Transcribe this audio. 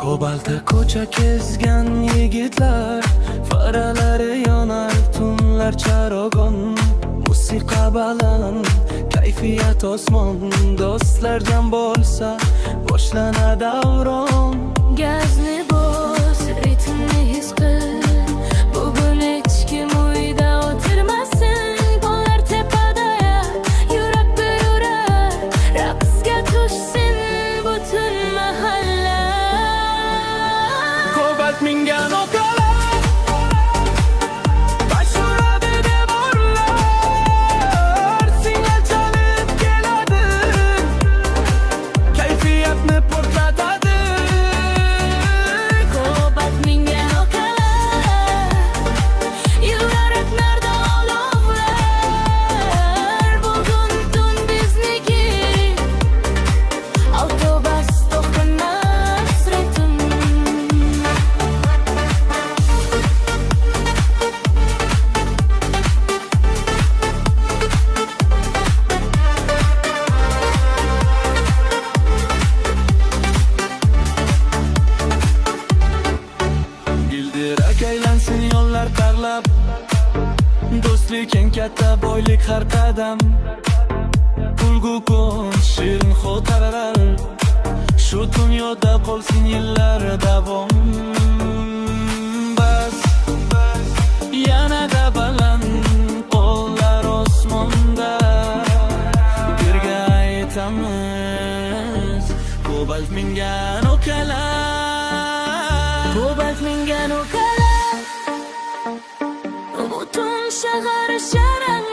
Kobaltda ko'cha kezgan yigitlar, faralari yonar tunlar charogon. Musiqa baland, kayfiyat osmon, do'stlar jam bo'lsa boshlanar davron. Gazni bos, ritmni his qil, bugun hech kim uyda o'tirmasin. Qo'llar tepada, yurak bir urar, raqsga tushsin butun mahalla. Kobalt mingan okalar, bash uradi devorlar, signal chalib keladi, kayfiyatni portlatadi. Kobalt mingan okalar, yuraklarda olovlar. Bugun tun bizniki, avtobus to'xtamas ritm. Gildirak aylansin yo'llar tarlab, do'stlik eng katta boylik har qadam. Kulgu kun shirin xotiralar, shu dunyoda qolsin yillar davom. Bas yanada baland, qo'llar osmonda, birga aytamiz Kobalt mingan okalar. Kobalt mingan okalar, butun shahar sharang